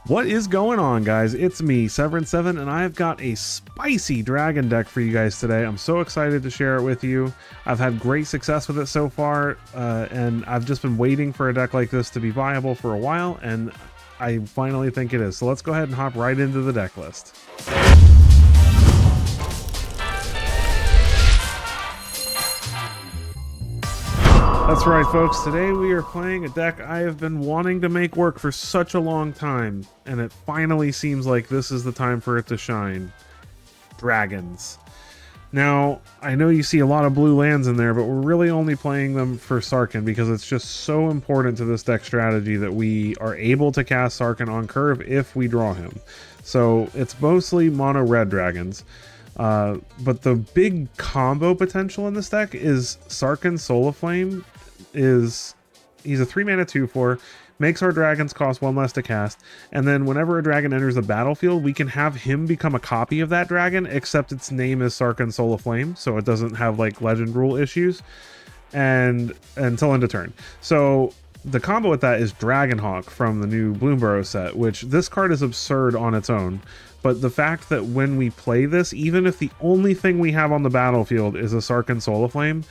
What is going on, guys? It's me, Severin7, and I've got a spicy dragon deck for you guys today. I'm so excited to share it with you. I've had great success with it so far, and I've just been waiting for a deck like this to be viable for a while, and I finally think it is. So let's go ahead and hop right into the deck list. That's right, folks. Today we are playing a deck I have been wanting to make work for such a long time, and it finally seems like this is the time for it to shine. Dragons. Now, I know you see a lot of blue lands in there, but we're really only playing them for Sarkhan because it's just so important to this deck strategy that we are able to cast Sarkhan on curve if we draw him. So it's mostly mono red dragons. But the big combo potential in this deck is Sarkhan Soul of Flame. He's a 3-mana 2/4, makes our dragons cost 1 less to cast, and then whenever a dragon enters the battlefield, we can have him become a copy of that dragon, except its name is Sarkhan Soul of Flame, so it doesn't have like legend rule issues, and until end of turn. So the combo with that is Dragonhawk from the new Bloomburrow set, which this card is absurd on its own. But the fact that when we play this, even if the only thing we have on the battlefield is a Sarkhan Soul of Flame,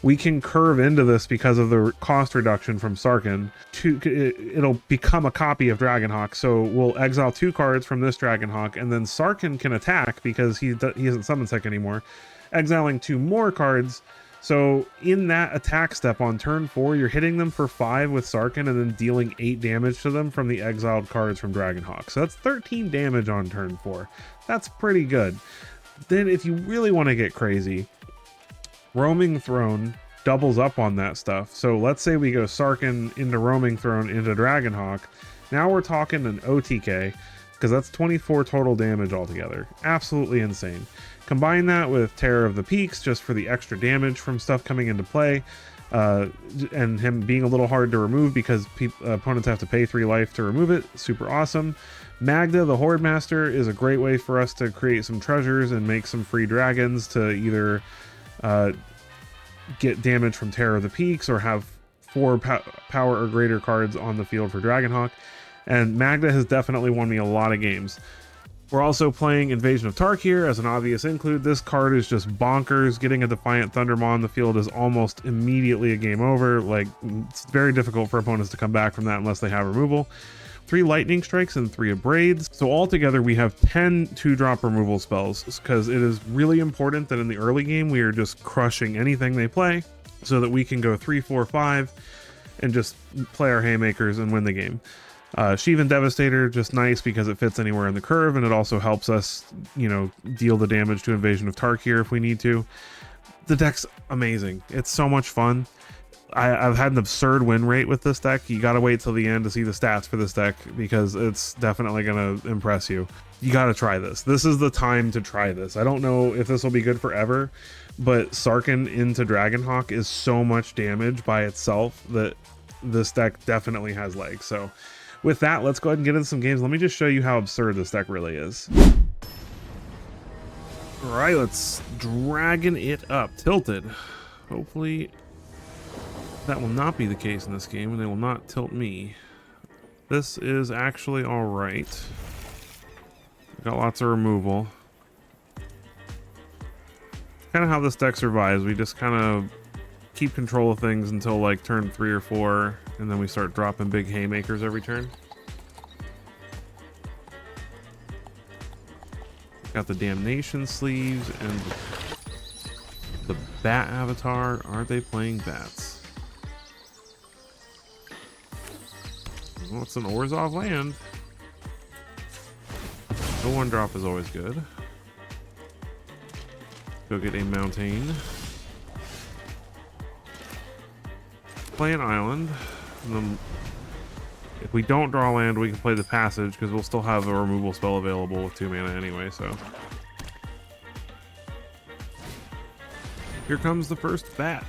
we can curve into this because of the cost reduction from Sarkhan. It'll become a copy of Dragonhawk, so we'll exile 2 cards from this Dragonhawk, and then Sarkhan can attack because he isn't summon sec anymore, exiling 2 more cards. So in that attack step on turn 4, you're hitting them for 5 with Sarkhan and then dealing 8 damage to them from the exiled cards from Dragonhawk. So that's 13 damage on turn 4. That's pretty good. Then if you really want to get crazy, Roaming Throne doubles up on that stuff. So let's say we go Sarkhan into Roaming Throne into Dragonhawk. Now we're talking an OTK, because that's 24 total damage altogether. Absolutely insane. Combine that with Terror of the Peaks just for the extra damage from stuff coming into play, and him being a little hard to remove because opponents have to pay 3 life to remove it. Super awesome. Magda, the Horde Master, is a great way for us to create some treasures and make some free dragons to either get damage from Terror of the Peaks or have 4 power or greater cards on the field for Dragonhawk. And Magda has definitely won me a lot of games. We're also playing Invasion of Tarkir as an obvious include. This card is just bonkers. Getting a Defiant Thundermaw on the field is almost immediately a game over. Like, it's very difficult for opponents to come back from that unless they have removal. 3 Lightning Strikes and 3 Abrades. So altogether we have 10 2-drop removal spells, because it is really important that in the early game we are just crushing anything they play so that we can go 3, 4, 5 and just play our haymakers and win the game. Shivan Devastator, just nice because it fits anywhere in the curve, and it also helps us, deal the damage to Invasion of Tarkir if we need to. The deck's amazing. It's so much fun. I've had an absurd win rate with this deck. You gotta wait till the end to see the stats for this deck because it's definitely gonna impress you. You gotta try this. This is the time to try this. I don't know if this will be good forever, but Sarkhan into Dragonhawk is so much damage by itself that this deck definitely has legs. So with that, let's go ahead and get into some games. Let me just show you how absurd this deck really is. All right, let's dragon it up. Tilted. Hopefully that will not be the case in this game, and they will not tilt me. This is actually all right. Got lots of removal. Kind of how this deck survives. We just kind of keep control of things until like turn 3 or 4, and then we start dropping big haymakers every turn. Got the Damnation sleeves and the Bat avatar. Are they playing bats? Well, it's an Orzhov land. The 1-drop is always good. Go get a Mountain. Play an island. And then if we don't draw land, we can play the Passage because we'll still have a removal spell available with 2 mana anyway, so. Here comes the first bat.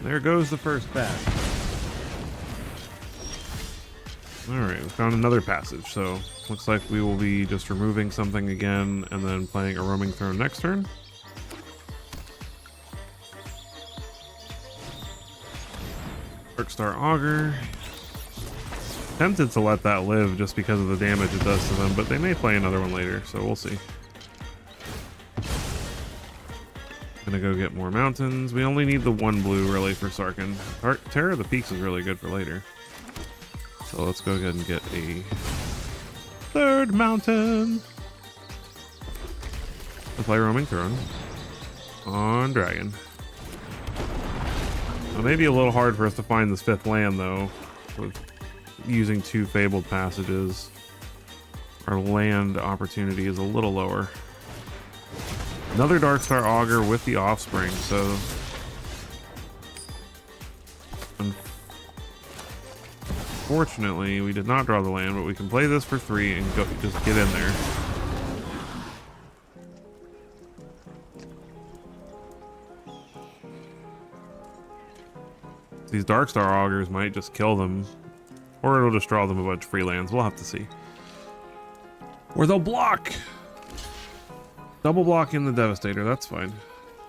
There goes the first bat. Alright, we found another passage, so looks like we will be just removing something again and then playing a Roaming Throne next turn. Darkstar Augur. Tempted to let that live just because of the damage it does to them, but they may play another one later, so we'll see. Gonna go get more mountains. We only need the one blue really for Sarkin. Terror of the Peaks is really good for later. So let's go ahead and get a third mountain. We'll play Roaming Throne on Dragon. It may be a little hard for us to find this fifth land though, with using 2 Fabled Passages. Our land opportunity is a little lower. Another Darkstar Augur with the Offspring, so unfortunately we did not draw the land, but we can play this for 3 and go just get in there. These Darkstar Augurs might just kill them, or it'll just draw them a bunch of free lands. We'll have to see. Or they'll block! Double block in the Devastator, that's fine.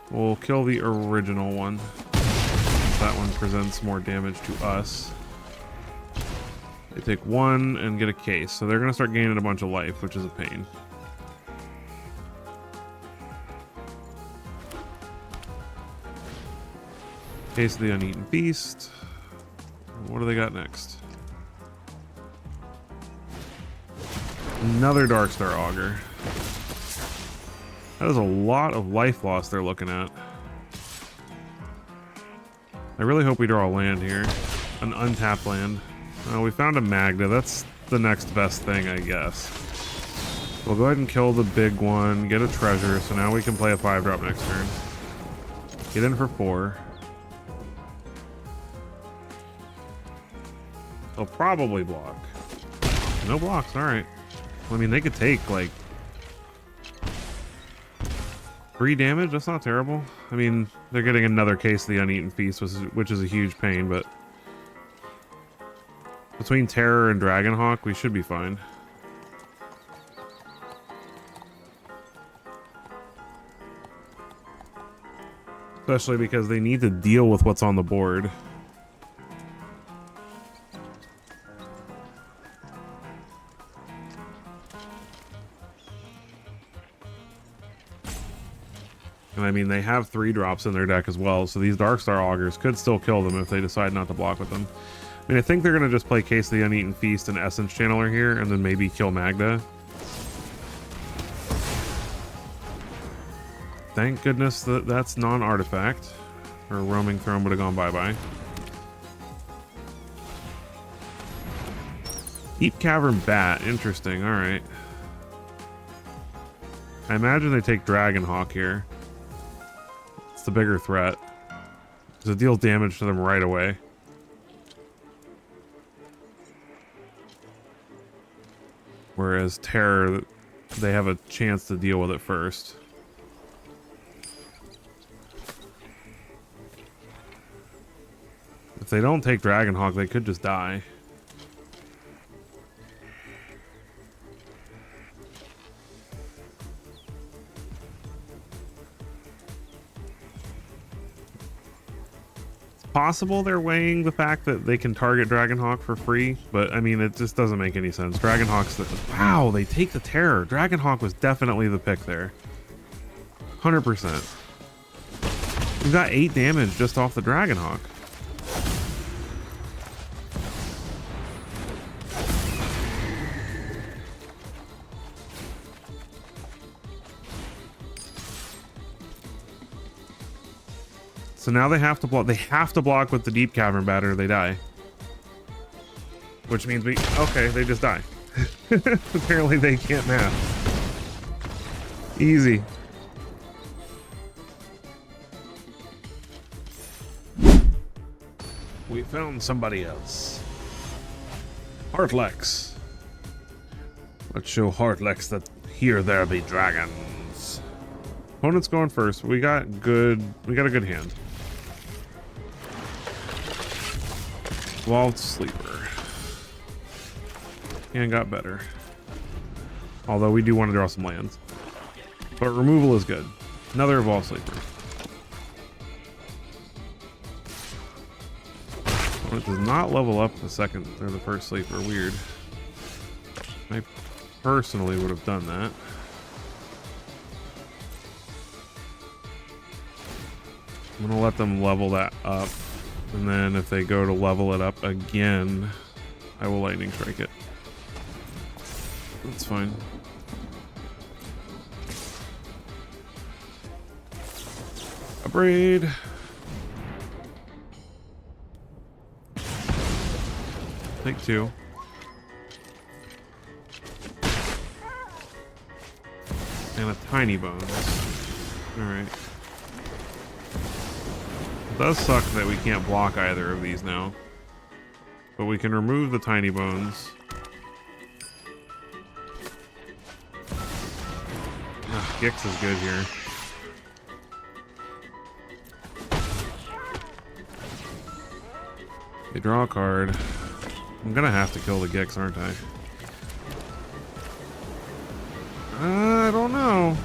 We'll kill the original one. That one presents more damage to us. They take 1 and get a case, so they're going to start gaining a bunch of life, which is a pain. Case of the Uneaten Feast. What do they got next? Another Darkstar Augur. That is a lot of life loss they're looking at. I really hope we draw a land here. An untapped land. Oh, we found a Magda. That's the next best thing, I guess. We'll go ahead and kill the big one, get a treasure, so now we can play a 5-drop next turn. Get in for 4. They'll probably block. No blocks, alright. I mean, they could take, like, 3 damage? That's not terrible. I mean, they're getting another case of the Uneaten Feast, which is a huge pain, but between Terror and Dragonhawk, we should be fine. Especially because they need to deal with what's on the board. And I mean, they have 3-drops in their deck as well, so these Darkstar Augurs could still kill them if they decide not to block with them. I mean, I think they're going to just play Case of the Uneaten Feast and Essence Channeler here, and then maybe kill Magda. Thank goodness that that's non-artifact, or Roaming Throne would have gone bye-bye. Deep Cavern Bat, interesting, alright. I imagine they take Dragonhawk here. It's the bigger threat, because it deals damage to them right away. Whereas Terror, they have a chance to deal with it first. If they don't take Dragonhawk, they could just die. Possible they're weighing the fact that they can target Dragonhawk for free, but I mean, it just doesn't make any sense. Dragonhawk's the... Wow, they take the Terror. Dragonhawk was definitely the pick there. 100%. We've got 8 damage just off the Dragonhawk. So now they have to block. They have to block with the Deep Cavern Bat or they die. Which means we... Okay, they just die. Apparently they can't math. Easy. We found somebody else. Heartlex. Let's show Heartlex that here there be dragons. Opponent's going first. We got a good hand. Evolved Sleeper. And got better. Although we do want to draw some lands. But removal is good. Another Evolved Sleeper. It does not level up the second or the first sleeper. Weird. I personally would have done that. I'm gonna let them level that up, and then if they go to level it up again, I will lightning strike it. That's fine. Upgrade. Take 2. And a tiny bones. Alright. It does suck that we can't block either of these now. But we can remove the tiny bones. Gix is good here. They draw a card. I'm gonna have to kill the Gix, aren't I? I don't know.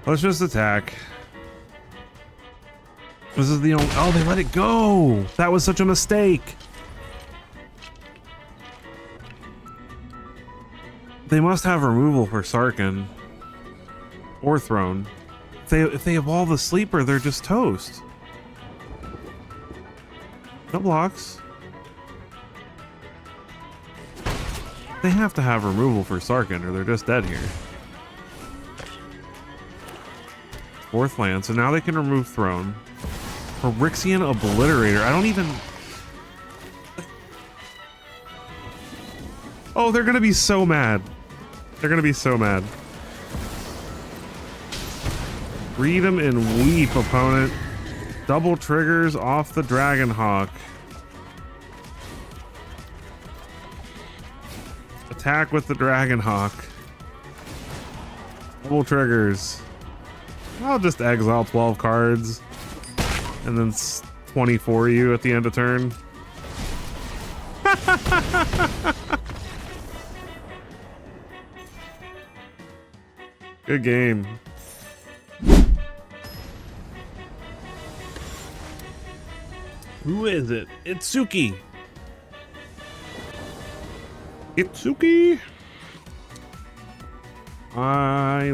Let's just attack. This is the only... Oh, they let it go! That was such a mistake! They must have removal for Sarkin. Or Throne. If they evolve the Sleeper, they're just toast. No blocks. They have to have removal for Sarkin, or they're just dead here. 4th land, so now they can remove Throne. Phyrexian Obliterator. I don't even... Oh, they're gonna be so mad. They're gonna be so mad. Read 'em and weep, opponent. Double triggers off the Dragonhawk. Attack with the Dragonhawk. Double triggers. I'll just exile 12 cards and then 24 you at the end of turn. Good game. Who is it? Itsuki. Itsuki. I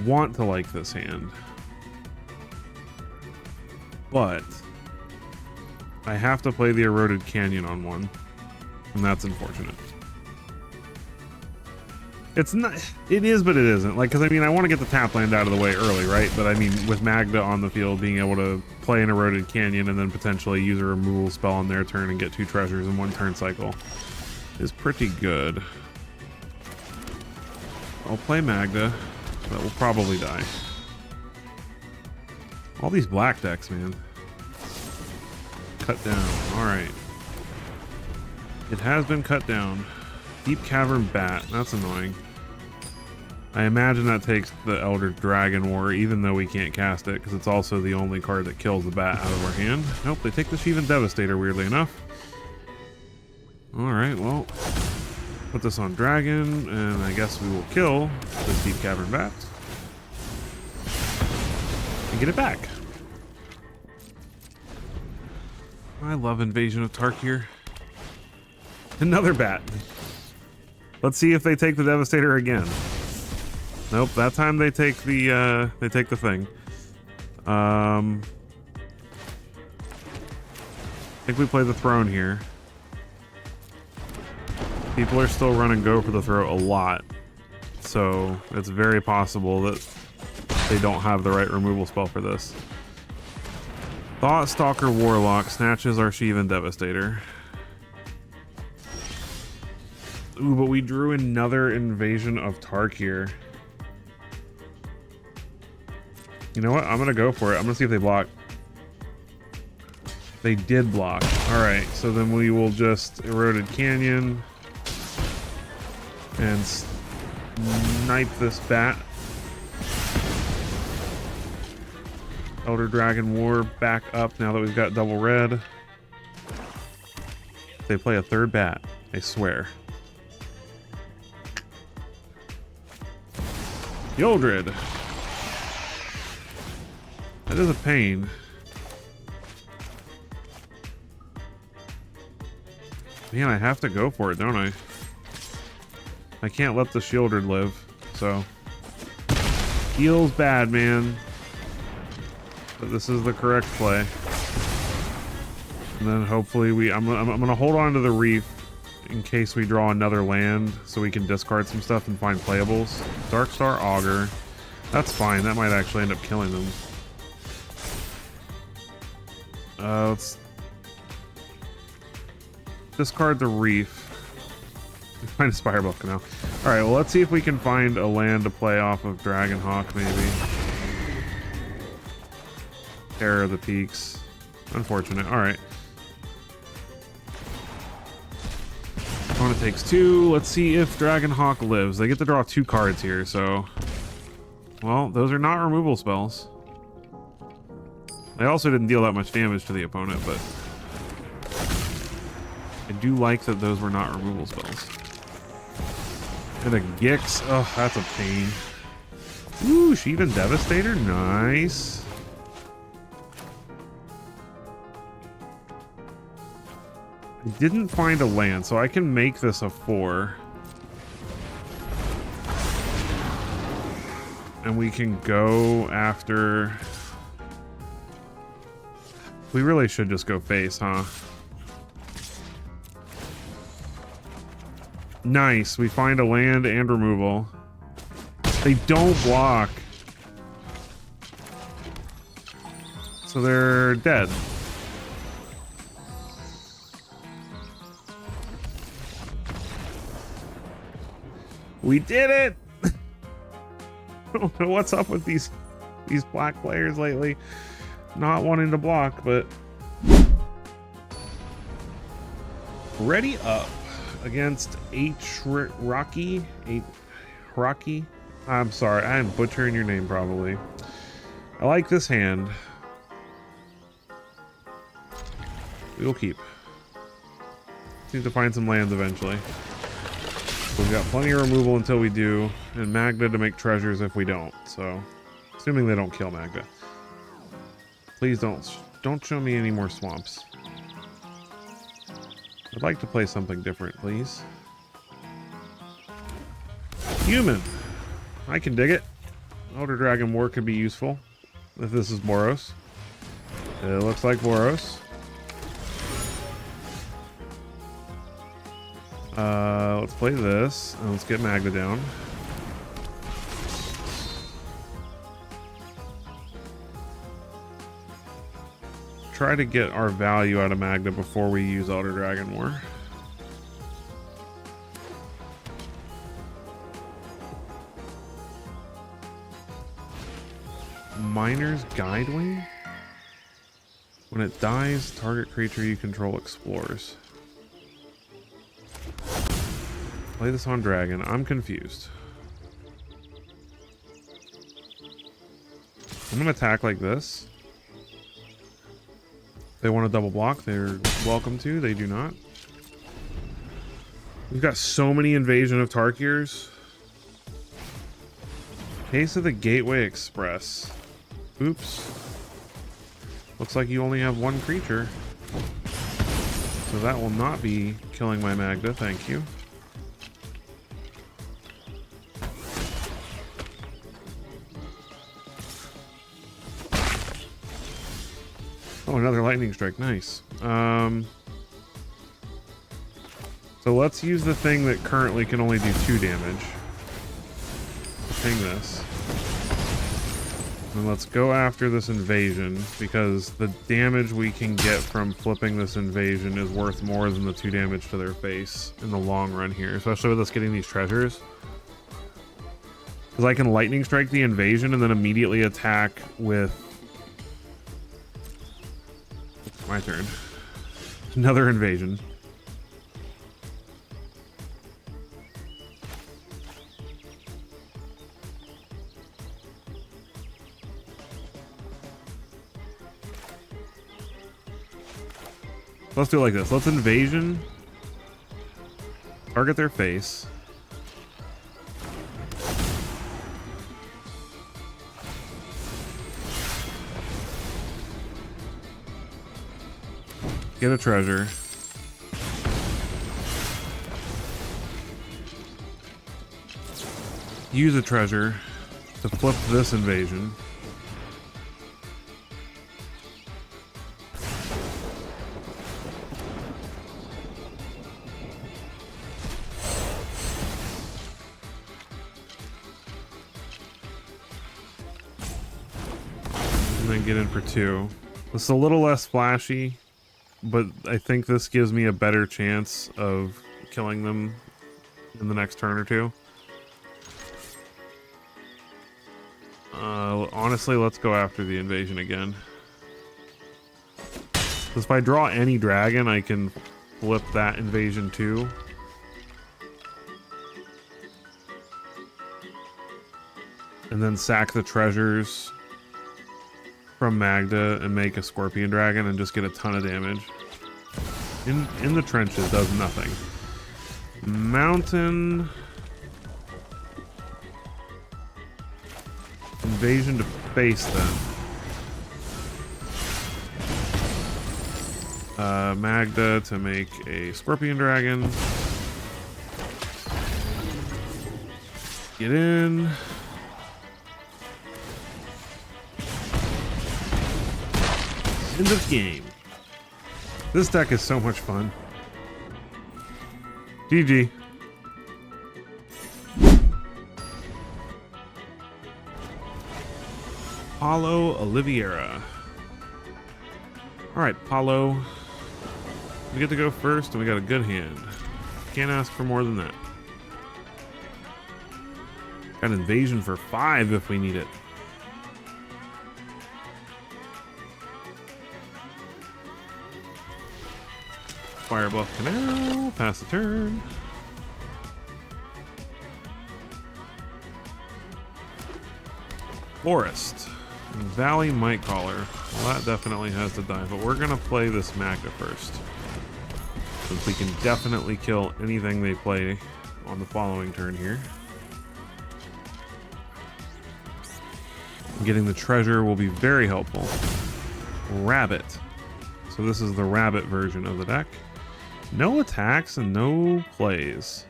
want to like this hand, but I have to play the Eroded Canyon on one, and that's unfortunate. It's not, it is, but it isn't. Like, because I mean, I want to get the tap land out of the way early, right? But I mean, with Magda on the field, being able to play an Eroded Canyon and then potentially use a removal spell on their turn and get 2 treasures in 1 turn cycle is pretty good. I'll play Magda. That will probably die. All these black decks, man. Cut down. Alright. It has been cut down. Deep Cavern Bat. That's annoying. I imagine that takes the Elder Dragon War, even though we can't cast it, because it's also the only card that kills the bat out of our hand. Nope, they take the Sheevan Devastator, weirdly enough. Alright, well... Put this on Dragon, and I guess we will kill this Deep Cavern Bat. And get it back. I love Invasion of Tarkir. Another bat. Let's see if they take the Devastator again. Nope, that time they take the thing. I think we play the Throne here. People are still running Go for the Throat a lot, so it's very possible that they don't have the right removal spell for this. Thought Stalker Warlock snatches our Sheevan Devastator. Ooh, but we drew another Invasion of Tarkir. You know what? I'm gonna go for it. I'm gonna see if they block. They did block. Alright, so then we will just Eroded Canyon and snipe this bat. Elder Dragon War back up now that we've got double red. They play a third bat, I swear. Yodrid. That is a pain. Man, I have to go for it, don't I? I can't let the Shieldred live, so. Feels bad, man. But this is the correct play. And then hopefully I'm gonna hold on to the Reef in case we draw another land so we can discard some stuff and find playables. Darkstar Augur. That's fine, that might actually end up killing them. Let's discard the Reef. Find a Spirebluff Canal. Alright, well let's see if we can find a land to play off of Dragonhawk maybe. Terror of the Peaks. Unfortunate. Alright. Opponent takes 2. Let's see if Dragonhawk lives. They get to draw 2 cards here, so... Well, those are not removal spells. They also didn't deal that much damage to the opponent, but... I do like that those were not removal spells. And a Gix. Oh, that's a pain. Ooh, Sheevan Devastator. Nice. I didn't find a land, so I can make this a 4. And we can go after... We really should just go face, huh? Nice. We find a land and removal. They don't block. So they're dead. We did it! I don't know what's up with these black players lately. Not wanting to block, but... Ready up against Rocky. I'm sorry, I'm butchering your name probably. I like this hand. We'll keep. Need to find some lands eventually. We've got plenty of removal until we do, and Magda to make treasures if we don't, so... Assuming they don't kill Magda. Please don't show me any more swamps. I'd like to play something different, please. Human! I can dig it. Elder Dragon War could be useful, if this is Boros. It looks like Boros. Let's play this, and let's get Magda down. Try to get our value out of Magda before we use Elder Dragon War. Miner's Guidewing? When it dies, target creature you control explores. Play this on Dragon. I'm confused. I'm gonna attack like this. They want to double block, they're welcome to. They do not. We've got so many Invasion of Tarkirs. Case of the Gateway Express. Oops. Looks like you only have 1 creature. So that will not be killing my Magda, thank you. Oh, another lightning strike. Nice. So let's use the thing that currently can only do 2 damage. Ping this. And let's go after this invasion, because the damage we can get from flipping this invasion is worth more than the 2 damage to their face in the long run here, especially with us getting these treasures. Because I can lightning strike the invasion and then immediately attack with... My turn. Another invasion. Let's do it like this. Let's invasion. Target their face. Get a treasure. Use a treasure to flip this invasion. And then get in for 2. This is a little less flashy, but I think this gives me a better chance of killing them in the next turn or 2. Honestly, let's go after the invasion again. Because if I draw any dragon, I can flip that invasion too. And then sack the treasures from Magda and make a scorpion dragon and just get a ton of damage. In the trenches does nothing. Mountain. Invasion to face then. Magda to make a scorpion dragon. Get in. End of game. This deck is so much fun. GG. Paulo Oliveira. Alright, Paulo. We get to go first, and we got a good hand. Can't ask for more than that. Got an invasion for 5 if we need it. Fire Bluff Canal. Pass the turn. Forest. Valley Might Caller. Well, that definitely has to die, but we're gonna play this Magda first, since we can definitely kill anything they play on the following turn here. Getting the treasure will be very helpful. Rabbit. So this is the rabbit version of the deck. No attacks and no plays.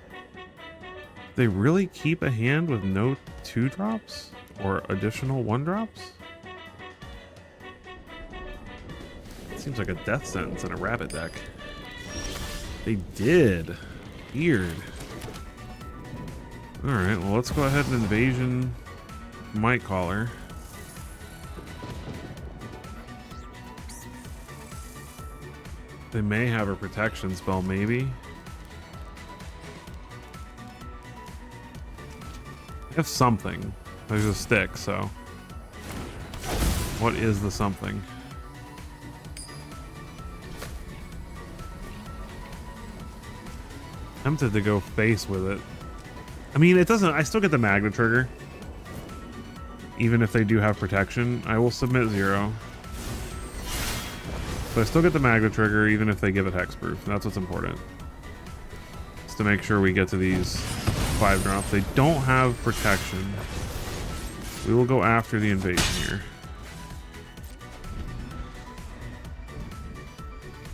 They really keep a hand with no 2-drops or additional 1-drops? Seems like a death sentence in a rabbit deck. They did. Weird. Alright, well, let's go ahead and invasion Might Caller. They may have a protection spell, maybe. They have something. There's a stick, so. What is the something? Tempted to go face with it. I mean, it doesn't. I still get the Magna trigger. Even if they do have protection, I will submit 0. But I still get the Magna trigger, even if they give it hexproof. That's what's important. Just to make sure we get to these 5-drops. They don't have protection. We will go after the invasion here.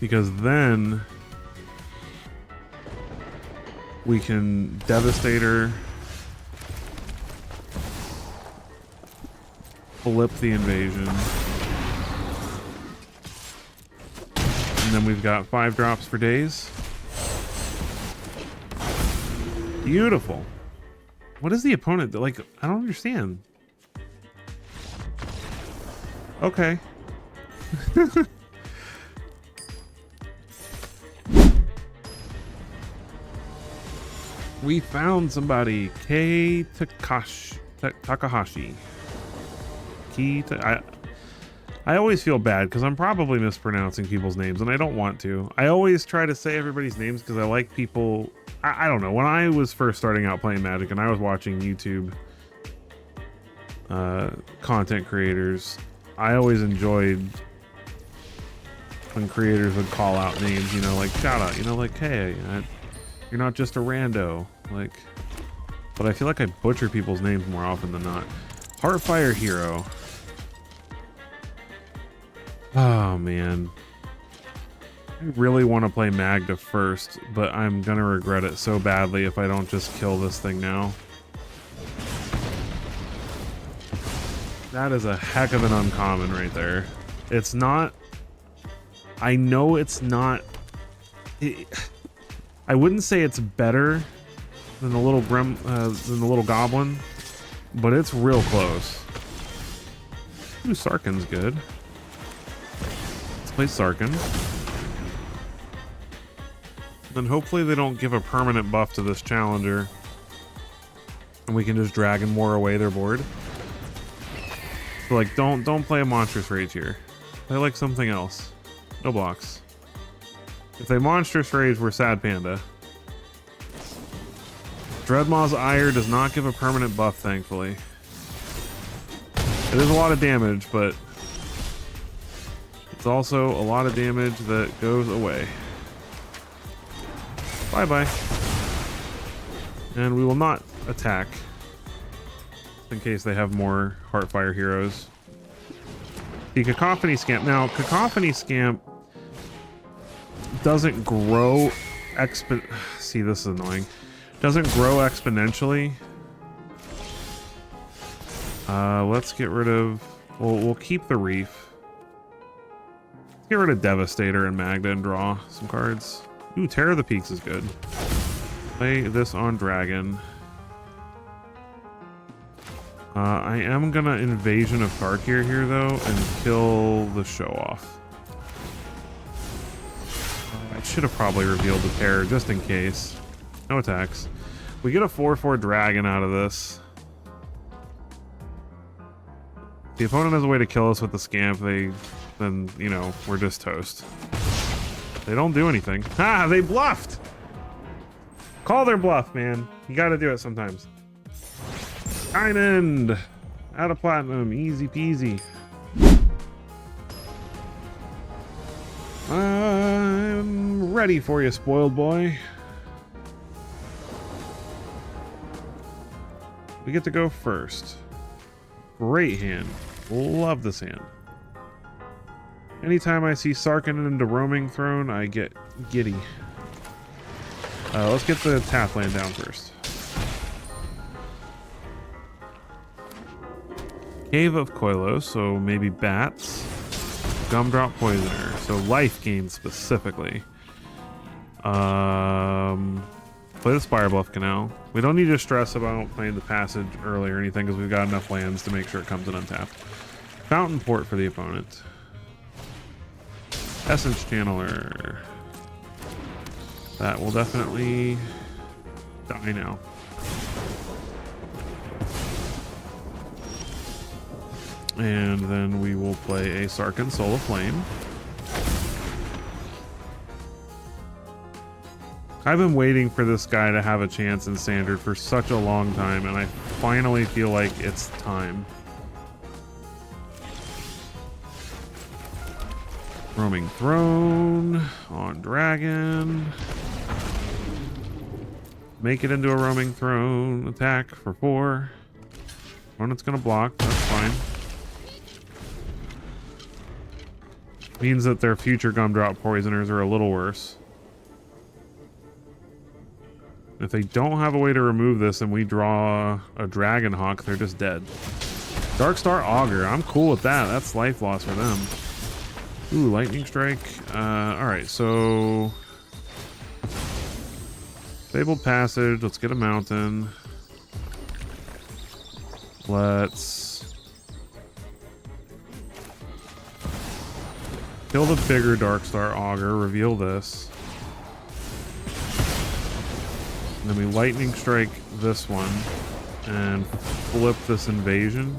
Because then we can Devastator, flip the invasion, and then we've got 5-drops for days. Beautiful. What is the opponent like? I don't understand. Okay. We found somebody. Takahashi. I always feel bad because I'm probably mispronouncing people's names, and I don't want to. I always try to say everybody's names because I like people. I don't know. When I was first starting out playing Magic and I was watching YouTube content creators, I always enjoyed when creators would call out names, you know, like shout out, you know, like, hey, you're not just a rando, like, but I feel like I butcher people's names more often than not. Heartfire Hero. Oh man. I really want to play Magda first, but I'm gonna regret it so badly if I don't just kill this thing now. That is a heck of an uncommon right there. It's not... I know it's not... I wouldn't say it's better than the little goblin, but it's real close. Ooh, Sarkin's good. Let's play Sarkin. Then hopefully they don't give a permanent buff to this challenger, and we can just Dragon War away their board. So like, don't play a Monstrous Rage here. Play like something else. No blocks. If they Monstrous Rage, we're Sad Panda. Dreadmaw's Ire does not give a permanent buff, thankfully. It is a lot of damage, but it's also a lot of damage that goes away. Bye-bye. And we will not attack, in case they have more Heartfire heroes. The Cacophony Scamp. Now, Cacophony Scamp doesn't grow See, this is annoying. Doesn't grow exponentially. Let's get rid of... We'll keep the Reef. Let's get rid of Devastator and Magda and draw some cards. Ooh, Terror of the Peaks is good. Play this on Dragon. I am gonna Invasion of Tarkir here though and kill the show off. I should have probably revealed the Terror just in case. No attacks. We get a 4/4 Dragon out of this. If the opponent has a way to kill us with the Scamp, then, you know, we're just toast. They don't do anything. Ah, they bluffed! Call their bluff, man. You gotta do it sometimes. Diamond! Out of platinum. Easy peasy. I'm ready for you, spoiled boy. We get to go first. Great hand. Love this hand. Anytime I see Sarkin into Roaming Throne, I get giddy. Let's get the tap land down first. Cave of Koilos, so maybe bats. Gumdrop Poisoner, so life gain specifically. Play the Spire Bluff Canal. We don't need to stress about playing the Passage early or anything because we've got enough lands to make sure it comes in untapped. Fountain Port for the opponent. Essence Channeler. That will definitely die now. And then we will play a Sarkin Soul of Flame. I've been waiting for this guy to have a chance in Standard for such a long time, and I finally feel like it's time. Roaming Throne on Dragon. Make it into a Roaming Throne. Attack for 4. Opponent's gonna block. That's fine. Means that their future Gumdrop Poisoners are a little worse. If they don't have a way to remove this and we draw a Dragon Hawk, they're just dead. Darkstar Augur. I'm cool with that. That's life loss for them. Ooh, Lightning Strike. Alright, so... Fabled Passage. Let's get a Mountain. Let's... kill the bigger Darkstar Augur. Reveal this. And then we Lightning Strike this one. And flip this Invasion.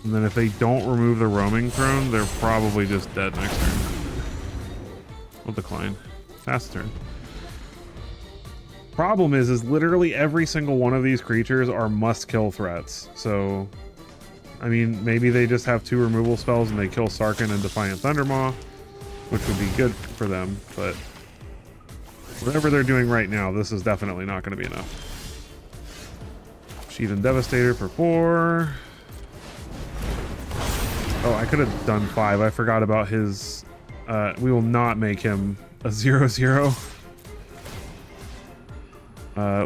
And then if they don't remove the Roaming Throne, they're probably just dead next turn. We'll decline. Pass turn. Problem is literally every single one of these creatures are must-kill threats. So I mean, maybe they just have 2 removal spells and they kill Sarkhan and Defiant Thundermaw, which would be good for them, but whatever they're doing right now, this is definitely not going to be enough. Sheathen Devastator for 4. Oh, I could have done 5. I forgot about his... we will not make him a 0/0.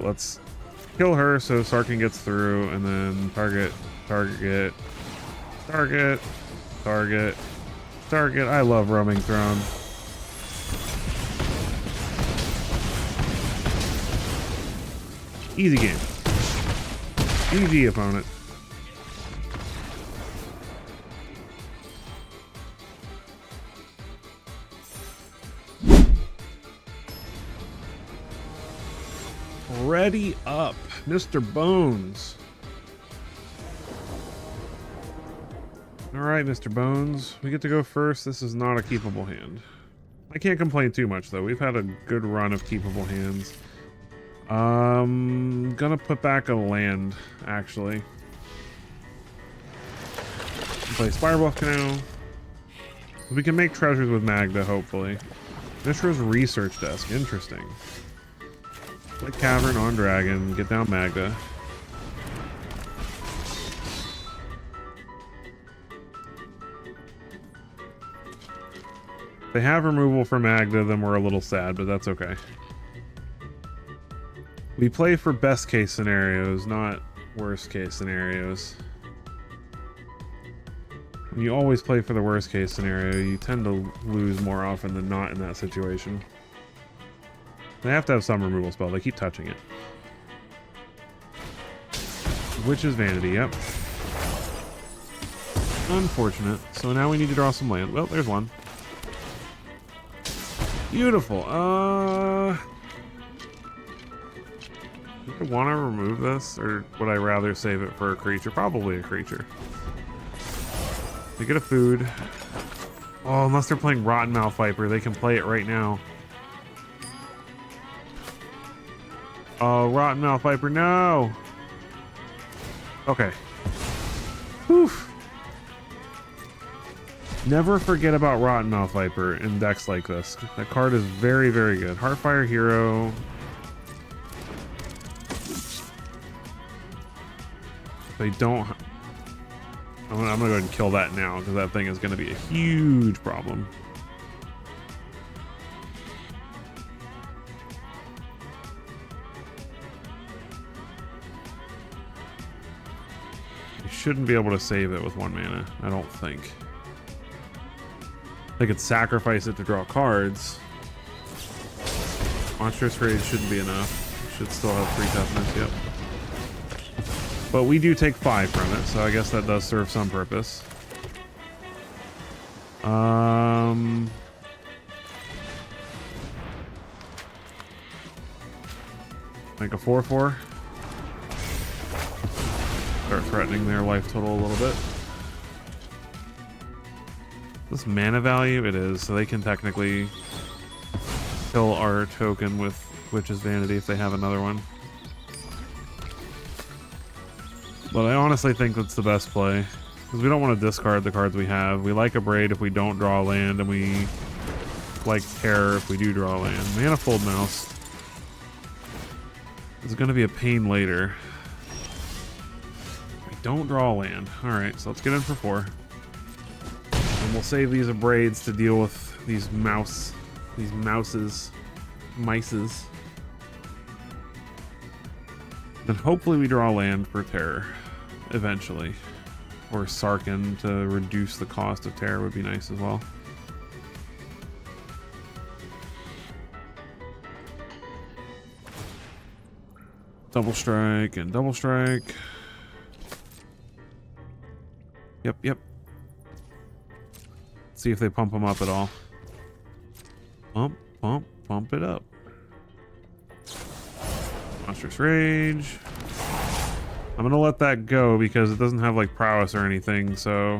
Let's kill her so Sarkhan gets through, and then target. I love Roaming Throne. Easy game. GG, opponent. Ready up, Mr. Bones. All right, Mr. Bones, we get to go first. This is not a keepable hand. I can't complain too much though. We've had a good run of keepable hands. Gonna put back a land, actually. Play Spirebluff Canal. We can make treasures with Magda, hopefully. Mishra's Research Desk, interesting. Play Cavern on Dragon, get down Magda. If they have removal for Magda, then we're a little sad, but that's okay. We play for best case scenarios, not worst case scenarios. When you always play for the worst case scenario, you tend to lose more often than not in that situation. They have to have some removal spell. They keep touching it. Witch's Vanity, yep. Unfortunate. So now we need to draw some land. Well, there's one. Beautiful. Do I want to remove this, or would I rather save it for a creature? Probably a creature. They get a food. Oh, unless they're playing Rotten Mouth Viper, they can play it right now. Oh, Rotten Mouth Viper, no! Okay. Whew. Never forget about Rotten Mouth Viper in decks like this. That card is very, very good. Heartfire Hero. They don't... I'm gonna go ahead and kill that now, because that thing is going to be a huge problem. You shouldn't be able to save it with 1 mana, I don't think. They could sacrifice it to draw cards. Monstrous Rage shouldn't be enough. Should still have 3 toughness, yep. But we do take 5 from it, so I guess that does serve some purpose. Make a 4/4. Start threatening their life total a little bit. This mana value? It is, so they can technically kill our token with Witch's Vanity if they have another one. But I honestly think that's the best play, because we don't want to discard the cards we have. We like Abrade if we don't draw land, and we like Terror if we do draw land. Manifold Mouse is going to be a pain later. I don't draw land. Alright, so let's get in for 4. And we'll save these Abrades to deal with these mices. Then hopefully we draw land for Terror eventually. Or Sarkhan to reduce the cost of Terror would be nice as well. Double strike and double strike. Yep. See if they pump them up at all. Pump it up. Monstrous Rage. I'm gonna let that go because it doesn't have like prowess or anything, so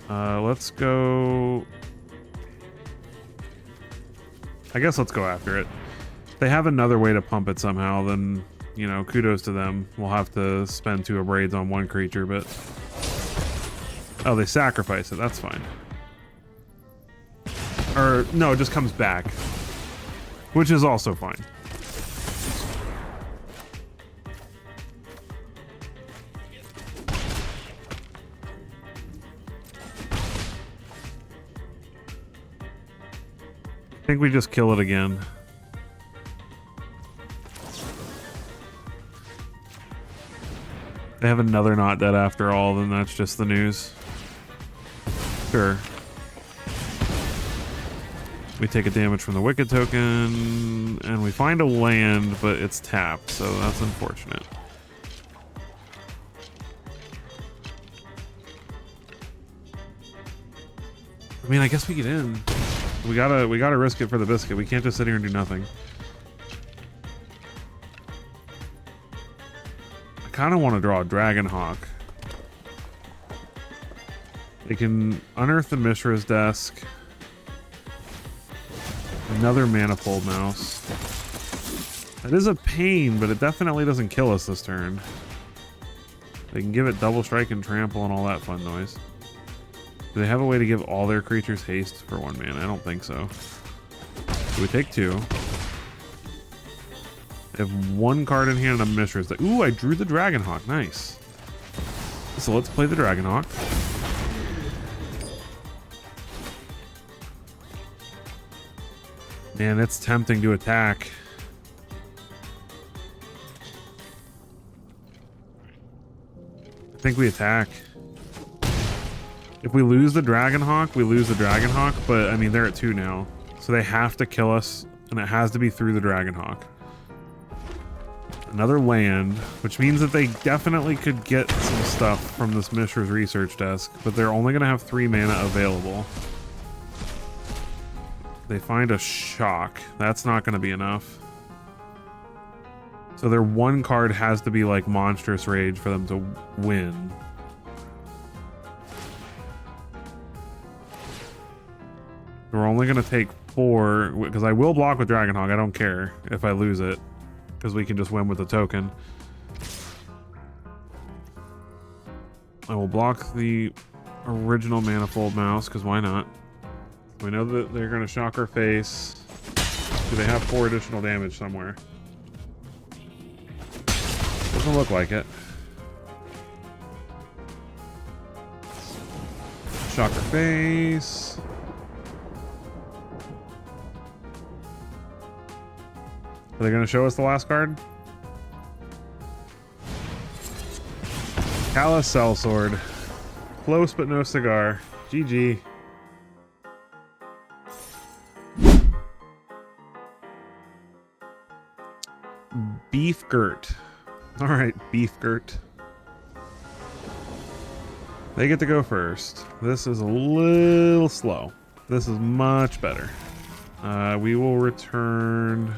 let's go. I guess let's go after it. If they have another way to pump it somehow, then you know, kudos to them. We'll have to spend 2 abrades on one creature, but... Oh, they sacrifice it. That's fine. Or, no, it just comes back. Which is also fine. I think we just kill it again. They have another not dead after all, then that's just the news. Sure. We take a damage from the Wicked token, and we find a land, but it's tapped, so that's unfortunate. I mean, I guess we get in. We gotta risk it for the biscuit. We can't just sit here and do nothing. I kind of want to draw a Dragonhawk. They can unearth the Mishra's desk. Another Manifold Mouse. That is a pain, but it definitely doesn't kill us this turn. They can give it double strike and trample and all that fun noise. Do they have a way to give all their creatures haste for 1 mana? I don't think so. So we take 2. They have 1 card in hand and a Mishra's. Ooh, I drew the Dragonhawk. Nice. So let's play the Dragonhawk. Man, it's tempting to attack. I think we attack. If we lose the Dragonhawk, we lose the Dragonhawk, but I mean, they're at 2 now. So they have to kill us, and it has to be through the Dragonhawk. Another land, which means that they definitely could get some stuff from this Mishra's research desk, but they're only going to have 3 mana available. They find a Shock. That's not going to be enough. So their 1 card has to be like Monstrous Rage for them to win. We're only going to take 4, because I will block with Dragonhawk. I don't care if I lose it, because we can just win with the token. I will block the original Manifold Mouse, because why not? We know that they're going to shock our face. Do they have 4 additional damage somewhere? Doesn't look like it. Shock our face. Are they going to show us the last card? Callous Sellsword. Close but no cigar. GG. Beefgirt. Alright, Beefgirt. They get to go first. This is a little slow. This is much better. We will return...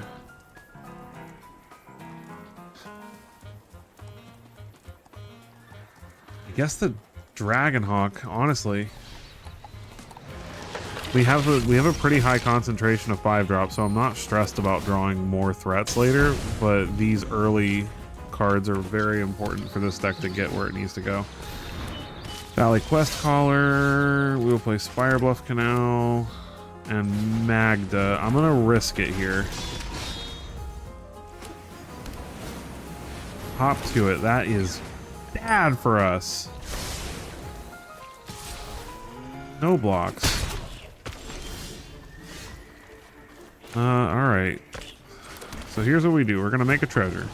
I guess the Dragonhawk, honestly. We have a pretty high concentration of 5-drop, so I'm not stressed about drawing more threats later, but these early cards are very important for this deck to get where it needs to go. Valley Quest Caller, we will play Spirebluff Canal, and Magda. I'm gonna risk it here. Hop to it. That is bad for us. No blocks. Alright. So here's what we do. We're gonna make a treasure.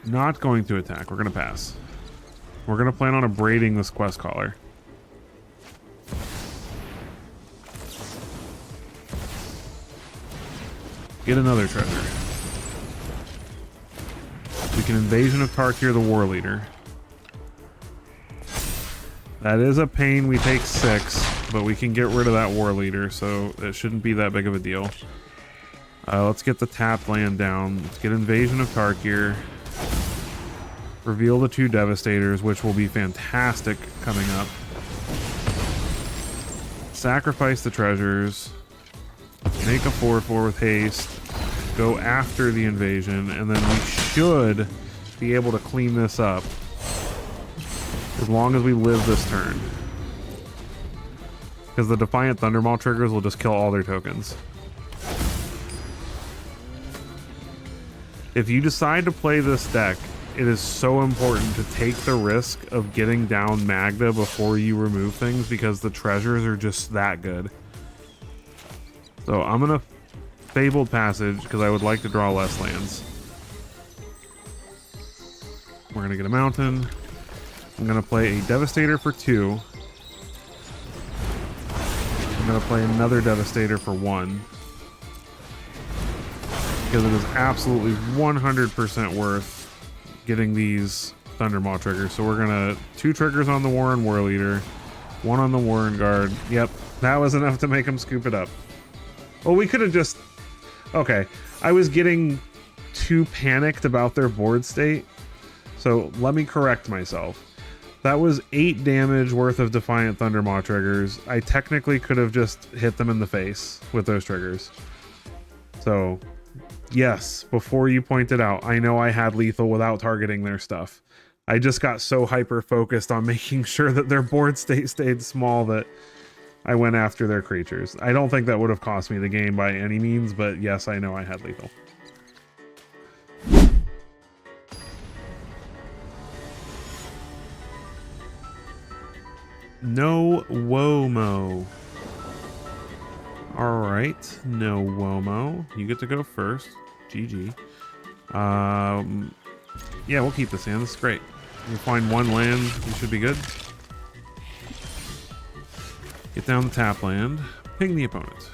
Not going to attack. We're gonna pass. We're gonna plan on abrading this quest caller. Get another treasure. We can Invasion of Tarkir, the War Leader. That is a pain. We take 6, but we can get rid of that War Leader, so it shouldn't be that big of a deal. Let's get the tapped land down. Let's get Invasion of Tarkir. Reveal the 2 Devastators, which will be fantastic coming up. sacrifice the treasures, make a 4/4 with haste, go after the invasion, and then we should be able to clean this up as long as we live this turn. Because the Defiant Thundermaw triggers will just kill all their tokens. If you decide to play this deck, it is so important to take the risk of getting down Magda before you remove things, because the treasures are just that good. So I'm going to Fabled Passage because I would like to draw less lands. We're going to get a mountain. I'm going to play a Devastator for 2. I'm going to play another Devastator for 1. Because it is absolutely 100% worth getting these Thundermaw triggers. So we're going to 2 triggers on the Warren War Leader, 1 on the Warren Guard. Yep, that was enough to make them scoop it up. Well, we could have just... Okay, I was getting too panicked about their board state. So let me correct myself. That was 8 damage worth of Defiant Thundermaw triggers. I technically could have just hit them in the face with those triggers. So, yes, before you pointed out, I know I had lethal without targeting their stuff. I just got so hyper-focused on making sure that their board state stayed small that I went after their creatures. I don't think that would have cost me the game by any means, but yes, I know I had lethal. No Womo. Alright, no Womo. You get to go first. GG. Yeah, we'll keep this hand. This is great. We'll find 1 land. We should be good. Get down the tap land. Ping the opponent.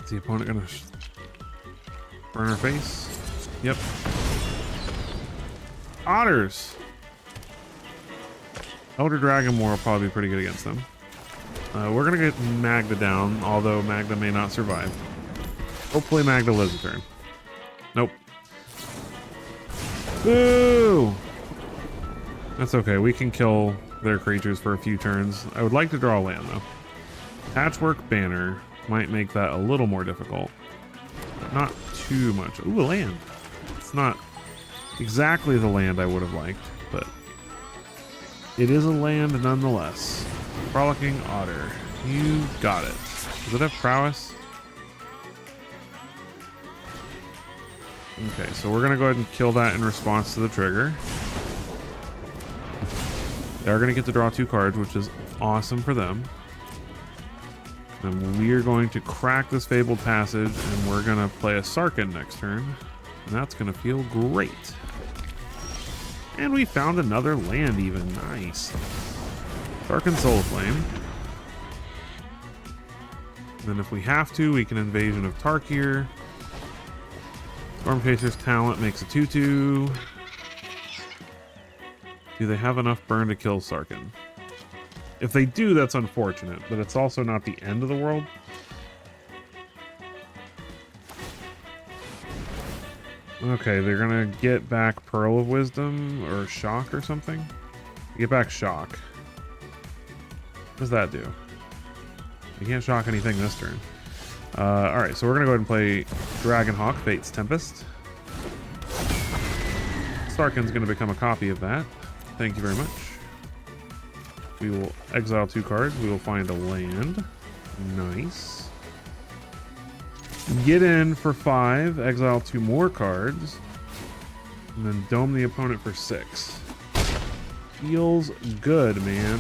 Is the opponent gonna burn her face? Yep. Otters! Elder Dragon War will probably be pretty good against them. We're gonna get Magda down, although Magda may not survive. Hopefully Magda lives a turn. Nope. Boo! That's okay, we can kill their creatures for a few turns. I would like to draw a land, though. Patchwork Banner might make that a little more difficult. But not too much. Ooh, a land. It's not exactly the land I would have liked, but it is a land nonetheless. Frolicking Otter. You got it. Does it have prowess? Okay, so we're going to go ahead and kill that in response to the trigger. They are going to get to draw 2 cards, which is awesome for them. And we are going to crack this Fabled Passage, and we're going to play a Sarkhan next turn. And that's going to feel great. And we found another land even. Nice. Sarkhan Soulflame. And then if we have to, we can Invasion of Tarkir. Stormchaser's Talent makes a 2/2. Do they have enough burn to kill Sarkhan? If they do, that's unfortunate, but it's also not the end of the world. Okay, they're gonna get back Pearl of Wisdom or Shock or something. Get back Shock. What does that do? You can't shock anything this turn. Alright, so we're gonna go ahead and play Dragonhawk, Fate's Tempest. Sarkhan's gonna become a copy of that. Thank you very much. We will exile 2 cards. We will find a land. Nice. Get in for 5. Exile 2 more cards. And then dome the opponent for 6. Feels good, man.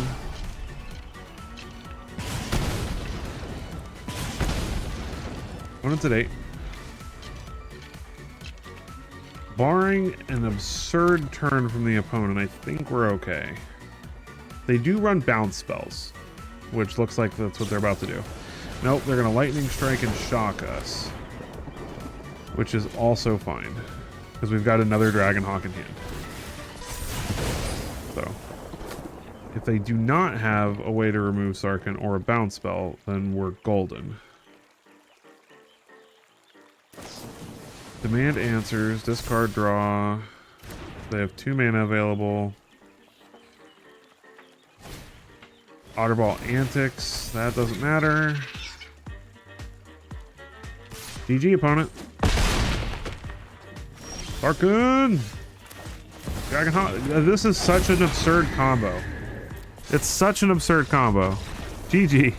Opponent's at 8. Barring an absurd turn from the opponent, I think we're okay. They do run bounce spells, which looks like that's what they're about to do. Nope, they're going to Lightning Strike and Shock us, which is also fine, because we've got another Dragonhawk in hand. So, if they do not have a way to remove Sarkhan or a bounce spell, then we're golden. Demand answers, discard draw. They have 2 mana available. Otterball Antics, that doesn't matter. GG, opponent. Sarkin! Dragon Hawk. This is such an absurd combo. It's such an absurd combo. GG.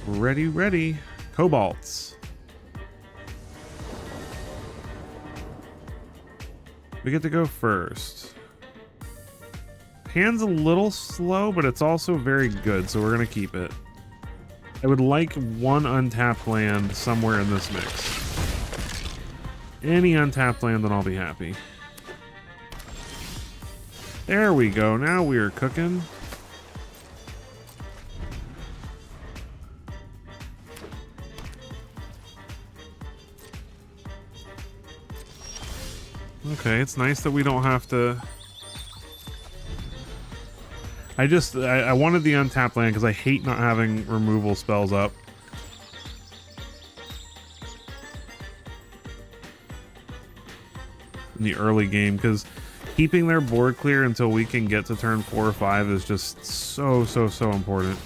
Ready, ready. Cobalts. We get to go first. Hand's a little slow, but it's also very good, so we're going to keep it. I would like one untapped land somewhere in this mix. Any untapped land, then I'll be happy. There we go. Now we are cooking. Okay, it's nice that we don't have to... I wanted the untapped land because I hate not having removal spells up. In the early game, because keeping their board clear until we can get to turn 4 or 5 is just so important.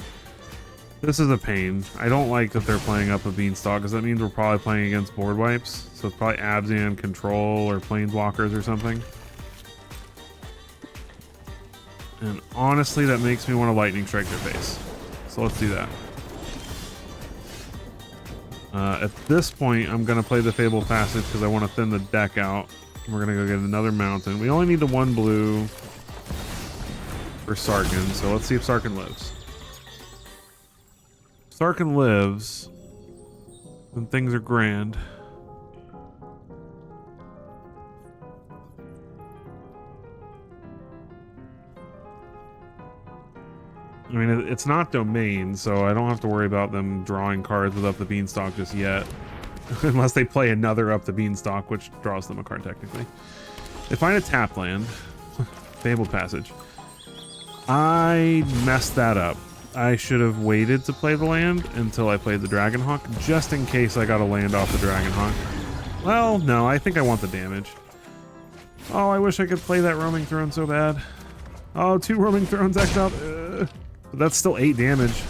This is a pain. I don't like that they're playing up a Beanstalk, because that means we're probably playing against board wipes. So it's probably Abzan, Control, or Planeswalkers or something. And honestly, that makes me want to Lightning Strike their face. So let's do that. At this point, I'm going to play the Fable Passage because I want to thin the deck out. We're going to go get another mountain. We only need the 1 blue for Sarkin, so let's see if Sarkin lives. If Sarkin lives, then things are grand. I mean, it's not Domain, so I don't have to worry about them drawing cards with Up the Beanstalk just yet. Unless they play another Up the Beanstalk, which draws them a card technically. They find a tap land. Fabled Passage. I messed that up. I should have waited to play the land until I played the Dragonhawk, just in case I got a land off the Dragonhawk. Well, no, I think I want the damage. Oh, I wish I could play that Roaming Throne so bad. Oh, 2 Roaming Thrones exiled. But that's still 8 damage.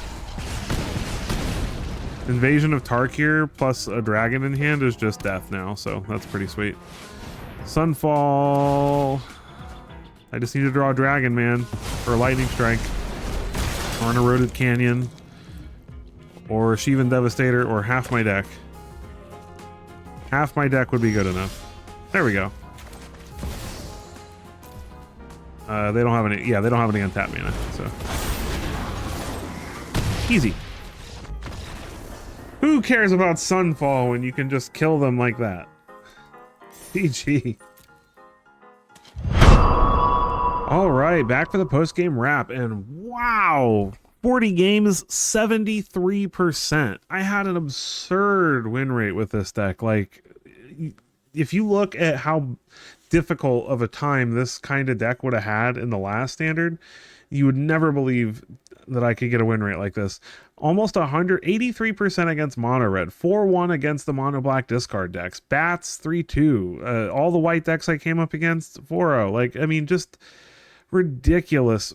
Invasion of Tarkir plus a dragon in hand is just death now, so that's pretty sweet. Sunfall. I just need to draw a dragon, man, for a lightning strike. Or an eroded canyon. Or Shivan Devastator, or half my deck. Half my deck would be good enough. There we go. They don't have any. Yeah, they don't have any untapped mana, so easy. Who cares about Sunfall when you can just kill them like that? GG. All right, back for the post-game wrap, and wow, 40 games, 73%. I had an absurd win rate with this deck. Like, if you look at how difficult of a time this kind of deck would have had in the last standard, you would never believe that I could get a win rate like this. Almost 183% against mono red, 4-1 against the mono black discard decks, bats 3-2, all the white decks I came up against 4-0. Like, I mean, just ridiculous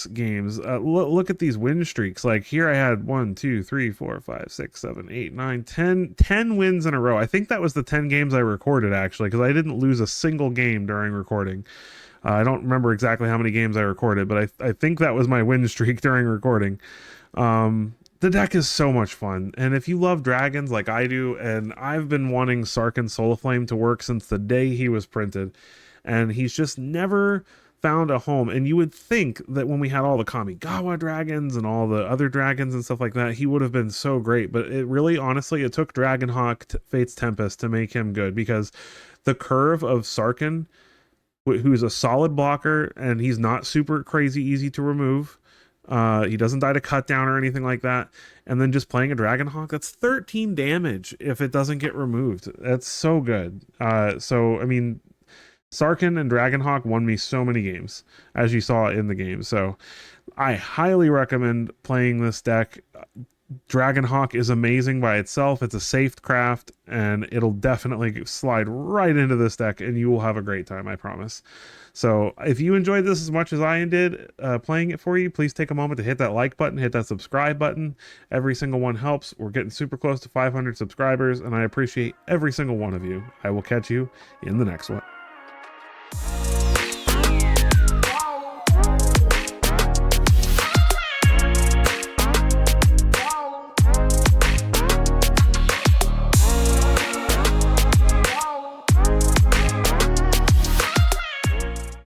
games. Look at these win streaks. Like, here I had 1 2 3 4 5 6 7 8 9 10 wins in a row. I think that was the 10 games I recorded, actually, because I didn't lose a single game during recording. I don't remember exactly how many games I recorded, but I think that was my win streak during recording. The deck is so much fun, and if you love dragons like I do, and I've been wanting Sarkin Soulflame to work since the day he was printed, and he's just never found a home. And you would think that when we had all the Kamigawa dragons and all the other dragons and stuff like that, he would have been so great, but it really, honestly, it took Dragonhawk, Fate's Tempest to make him good, because the curve of Sarkin, who's a solid blocker, and he's not super crazy easy to remove. He doesn't die to cut down or anything like that. And then just playing a Dragonhawk, that's 13 damage if it doesn't get removed. That's so good. So, I mean, Sarkin and Dragonhawk won me so many games, as you saw in the game. So I highly recommend playing this deck. Dragonhawk is amazing by itself. It's a safe craft, and it'll definitely slide right into this deck, and you will have a great time, I promise. So if you enjoyed this as much as I did playing it for you, please take a moment to hit that like button, hit that subscribe button. Every single one helps. We're getting super close to 500 subscribers, and I appreciate every single one of you. I will catch you in the next one.